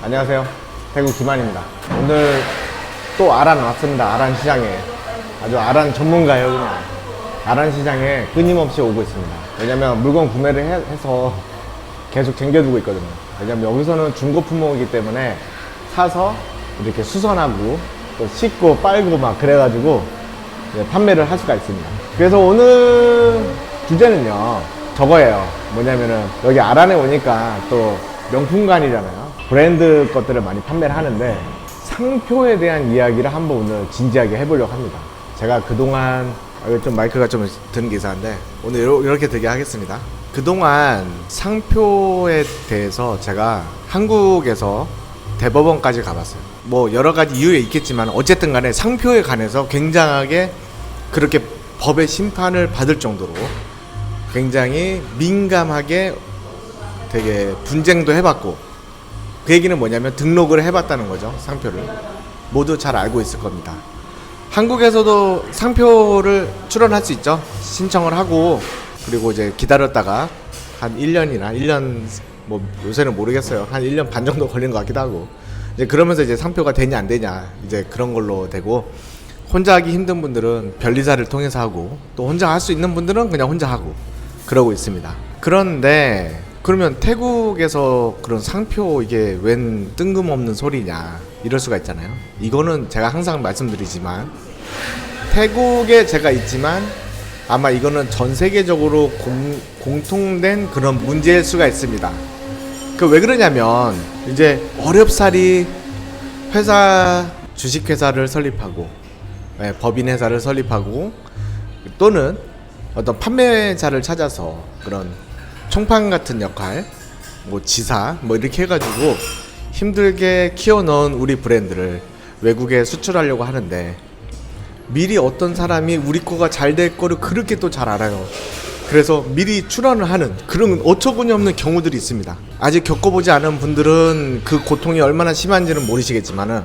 안녕하세요. 대구 김한입니다. 오늘 또 아란 왔습니다. 아란 시장에. 아주 아란 전문가예요, 그냥. 아란 시장에 끊임없이 오고 있습니다. 왜냐면 물건 구매를 해서 계속 쟁겨두고 있거든요. 왜냐면 여기서는 중고 품목이기 때문에 사서 이렇게 수선하고 또 씻고 빨고 막 그래가지고 판매를 할 수가 있습니다. 그래서 오늘 주제는요, 저거예요. 뭐냐면은 여기 아란에 오니까 또 명품관이잖아요. 브랜드 것들을 많이 판매를 하는데 상표에 대한 이야기를 한번 오늘 진지하게 해보려고 합니다. 제가 그동안 이거 좀 마이크가 좀 드는 게 이상한데 오늘 이렇게 되게 하겠습니다. 그동안 상표에 대해서 제가 한국에서 대법원까지 가봤어요. 뭐 여러 가지 이유에 있겠지만 어쨌든 간에 상표에 관해서 굉장하게 그렇게 법의 심판을 받을 정도로 굉장히 민감하게 되게 분쟁도 해봤고, 그 얘기는 뭐냐면 등록을 해봤다는 거죠. 상표를 모두 잘 알고 있을 겁니다. 한국에서도 상표를 출원할 수 있죠. 신청을 하고 그리고 이제 기다렸다가 한 1년이나 1년 뭐 요새는 모르겠어요. 한 1년 반 정도 걸린 것 같기도 하고, 이제 그러면서 이제 상표가 되냐 안 되냐 이제 그런 걸로 되고, 혼자 하기 힘든 분들은 변리사를 통해서 하고, 또 혼자 할 수 있는 분들은 그냥 혼자 하고 그러고 있습니다. 그런데 그러면 태국에서 그런 상표 이게 웬 뜬금없는 소리냐 이럴 수가 있잖아요. 이거는 제가 항상 말씀드리지만 태국에 제가 있지만 아마 이거는 전 세계적으로 공통된 그런 문제일 수가 있습니다. 그 왜 그러냐면 이제 어렵사리 회사, 주식회사를 설립하고 법인회사를 설립하고 또는 어떤 판매자를 찾아서 그런 총판 같은 역할, 뭐 지사, 뭐 이렇게 해가지고 힘들게 키워넣은 우리 브랜드를 외국에 수출하려고 하는데 미리 어떤 사람이 우리 거가 잘 될 거를 그렇게 또 잘 알아요. 그래서 미리 출원을 하는 그런 어처구니 없는 경우들이 있습니다. 아직 겪어보지 않은 분들은 그 고통이 얼마나 심한지는 모르시겠지만은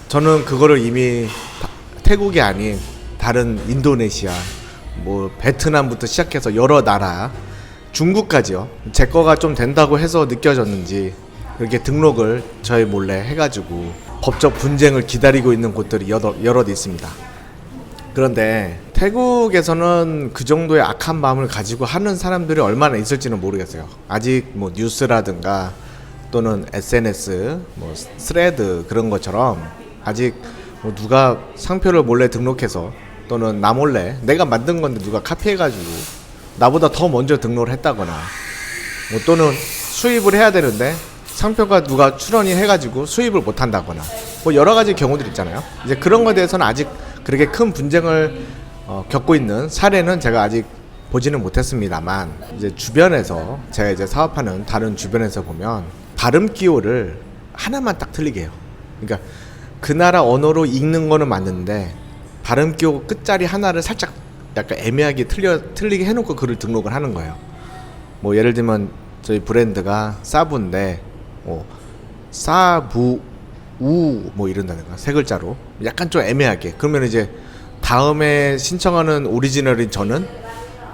저는 그거를 이미 태국이 아닌 다른 인도네시아, 뭐 베트남부터 시작해서 여러 나라, 중국까지요. 제 거가 좀 된다고 해서 느껴졌는지 그렇게 등록을 저희 몰래 해가지고 법적 분쟁을 기다리고 있는 곳들이 여럿 있습니다. 그런데 태국에서는 그 정도의 악한 마음을 가지고 하는 사람들이 얼마나 있을지는 모르겠어요. 아직 뭐 뉴스라든가 또는 SNS, 뭐 스레드 그런 것처럼 아직 뭐 누가 상표를 몰래 등록해서 또는 나 몰래 내가 만든 건데 누가 카피해가지고 나보다 더 먼저 등록을 했다거나, 뭐 또는 수입을 해야 되는데 상표가 누가 출원이 해가지고 수입을 못 한다거나, 뭐 여러 가지 경우들 있잖아요. 이제 그런 거에 대해서는 아직 그렇게 큰 분쟁을 겪고 있는 사례는 제가 아직 보지는 못했습니다만, 이제 주변에서 제가 이제 사업하는 다른 주변에서 보면 발음 기호를 하나만 딱 틀리게 해요. 그러니까 그 나라 언어로 읽는 거는 맞는데 발음 기호 끝자리 하나를 살짝 약간 애매하게 틀리게 해놓고 글을 등록을 하는 거예요. 뭐 예를 들면 저희 브랜드가 사부인데 뭐 사부 우 뭐 이런다든가 세 글자로 약간 좀 애매하게, 그러면 이제 다음에 신청하는 오리지널인 저는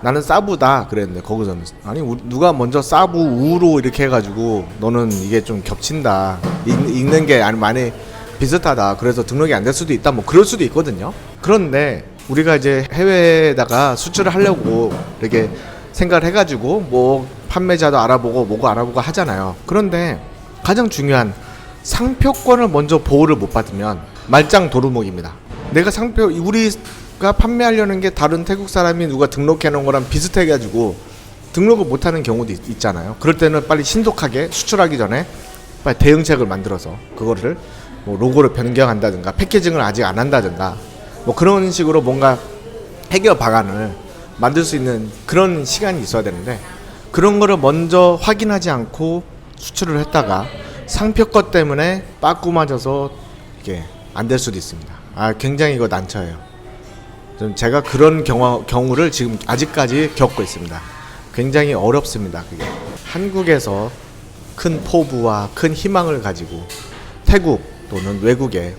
나는 사부다 그랬는데 거기서는 아니 누가 먼저 사부 우로 이렇게 해가지고 너는 이게 좀 겹친다, 읽는 게 많이 비슷하다, 그래서 등록이 안 될 수도 있다, 뭐 그럴 수도 있거든요. 그런데 우리가 이제 해외에다가 수출을 하려고 이렇게 생각을 해가지고 뭐 판매자도 알아보고 뭐고 알아보고 하잖아요. 그런데 가장 중요한 상표권을 먼저 보호를 못 받으면 말짱 도루묵입니다. 내가 상표, 우리가 판매하려는 게 다른 태국 사람이 누가 등록해 놓은 거랑 비슷해가지고 등록을 못 하는 경우도 있잖아요. 그럴 때는 빨리 신속하게 수출하기 전에 빨리 대응책을 만들어서 그거를 뭐 로고를 변경한다든가 패키징을 아직 안 한다든가 뭐 그런 식으로 뭔가 해결 방안을 만들 수 있는 그런 시간이 있어야 되는데, 그런 거를 먼저 확인하지 않고 수출을 했다가 상표권 때문에 빠꾸 맞아서 이게 안 될 수도 있습니다. 굉장히 이거 난처해요. 좀 제가 그런 경우를 지금 아직까지 겪고 있습니다. 굉장히 어렵습니다. 그게 한국에서 큰 포부와 큰 희망을 가지고 태국 또는 외국에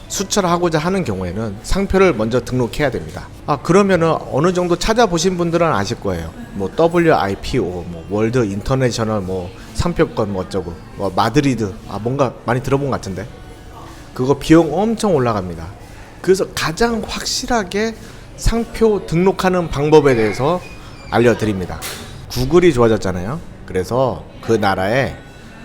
수출하고자 하는 경우에는 상표를 먼저 등록해야 됩니다. 그러면은 어느 정도 찾아보신 분들은 아실 거예요. 뭐 WIPO, 뭐 월드 인터내셔널 뭐 상표권 뭐 어쩌고 뭐 마드리드 뭔가 많이 들어본 것 같은데 그거 비용 엄청 올라갑니다. 그래서 가장 확실하게 상표 등록하는 방법에 대해서 알려드립니다. 구글이 좋아졌잖아요. 그래서 그 나라에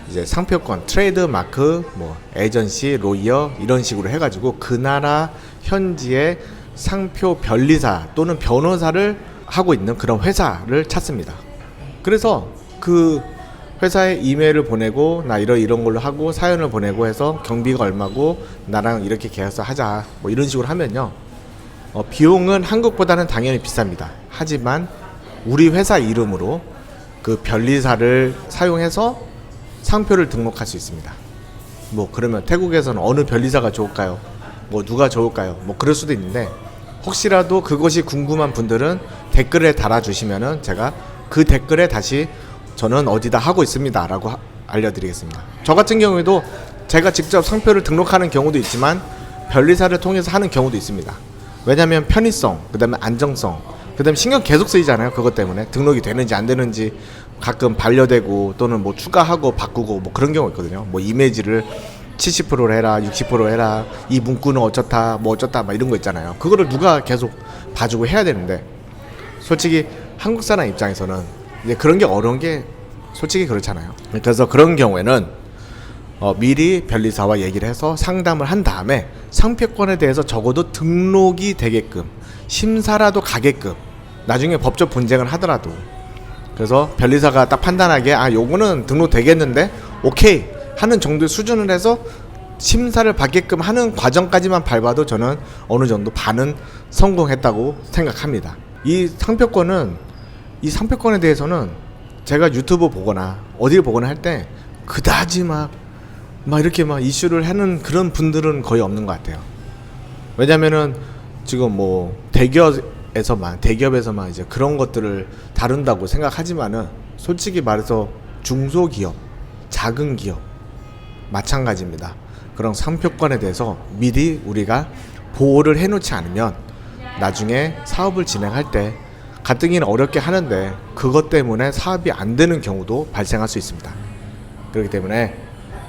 이제 상표권, 트레이드 마크, 뭐 에이전시, 로이어 이런 식으로 해가지고 그 나라 현지의 상표 변리사 또는 변호사를 하고 있는 그런 회사를 찾습니다. 그래서 그 회사에 이메일을 보내고 나 이런 걸로 하고 사연을 보내고 해서 경비가 얼마고 나랑 이렇게 계약서 하자 뭐 이런 식으로 하면요 비용은 한국보다는 당연히 비쌉니다. 하지만 우리 회사 이름으로 그 변리사를 사용해서 상표를 등록할 수 있습니다. 뭐 그러면 태국에서는 어느 변리사가 좋을까요? 뭐 누가 좋을까요? 뭐 그럴 수도 있는데 혹시라도 그것이 궁금한 분들은 댓글에 달아주시면은 제가 그 댓글에 다시 저는 어디다 하고 있습니다 라고 알려드리겠습니다. 저 같은 경우에도 제가 직접 상표를 등록하는 경우도 있지만 변리사를 통해서 하는 경우도 있습니다. 왜냐하면 편의성, 그 다음에 안정성, 그 다음에 신경 계속 쓰이잖아요. 그것 때문에 등록이 되는지 안 되는지 가끔 반려되고 또는 뭐 추가하고 바꾸고 뭐 그런 경우 있거든요. 뭐 이미지를 70%로 해라 60% 해라 이 문구는 어쩌다 뭐 어쩌다 막 이런 거 있잖아요. 그거를 누가 계속 봐주고 해야 되는데 솔직히 한국 사람 입장에서는 이제 그런 게 어려운 게 솔직히 그렇잖아요. 그래서 그런 경우에는 미리 변리사와 얘기를 해서 상담을 한 다음에 상표권에 대해서 적어도 등록이 되게끔 심사라도 가게끔 나중에 법적 분쟁을 하더라도 그래서 변리사가 딱 판단하기에 요거는 등록 되겠는데 오케이 하는 정도의 수준을 해서 심사를 받게끔 하는 과정까지만 밟아도 저는 어느 정도 반은 성공했다고 생각합니다. 이 상표권에 대해서는 제가 유튜브 보거나 어디를 보거나 할 때 그다지 막 이렇게 막 이슈를 하는 그런 분들은 거의 없는 것 같아요. 왜냐면은 지금 뭐 대기업에서만 이제 그런 것들을 다룬다고 생각하지만은 솔직히 말해서 중소기업, 작은 기업 마찬가지입니다. 그런 상표권에 대해서 미리 우리가 보호를 해놓지 않으면 나중에 사업을 진행할 때 가뜩이나 어렵게 하는데 그것 때문에 사업이 안 되는 경우도 발생할 수 있습니다. 그렇기 때문에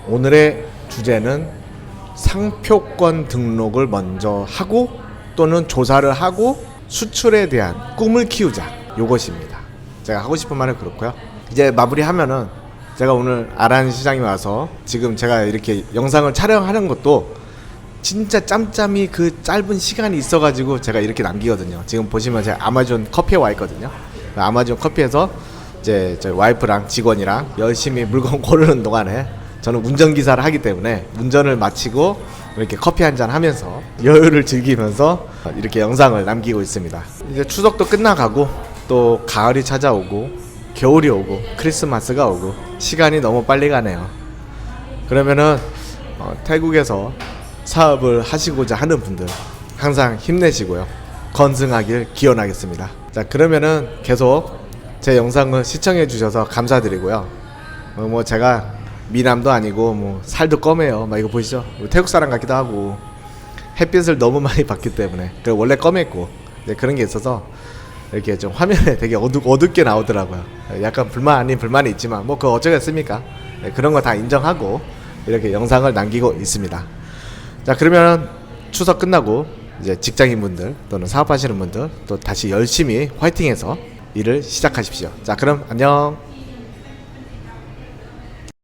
오늘의 주제는 상표권 등록을 먼저 하고 또는 조사를 하고 수출에 대한 꿈을 키우자 요것입니다. 제가 하고 싶은 말은 그렇고요. 이제 마무리하면은 제가 오늘 아란 시장에 와서 지금 제가 이렇게 영상을 촬영하는 것도 진짜 짬짬이 그 짧은 시간이 있어가지고 제가 이렇게 남기거든요. 지금 보시면 제가 아마존 커피에 와 있거든요. 아마존 커피에서 이제 저희 와이프랑 직원이랑 열심히 물건 고르는 동안에 저는 운전기사를 하기 때문에 운전을 마치고 이렇게 커피 한잔 하면서 여유를 즐기면서 이렇게 영상을 남기고 있습니다. 이제 추석도 끝나가고 또 가을이 찾아오고 겨울이 오고 크리스마스가 오고 시간이 너무 빨리 가네요. 그러면은 태국에서 사업을 하시고자 하는 분들 항상 힘내시고요. 건승하길 기원하겠습니다. 자, 그러면은 계속 제 영상을 시청해 주셔서 감사드리고요. 뭐 제가 미남도 아니고 뭐 살도 검해요. 막 이거 보시죠? 태국 사람 같기도 하고 햇빛을 너무 많이 받기 때문에 원래 검했고 그런 게 있어서 이렇게 좀 화면에 되게 어둡게 나오더라고요. 약간 불만 아닌 불만이 있지만 뭐 그거 어쩌겠습니까? 그런 거 다 인정하고 이렇게 영상을 남기고 있습니다. 자, 그러면 추석 끝나고 이제 직장인분들 또는 사업하시는 분들 또 다시 열심히 화이팅해서 일을 시작하십시오. 자, 그럼 안녕.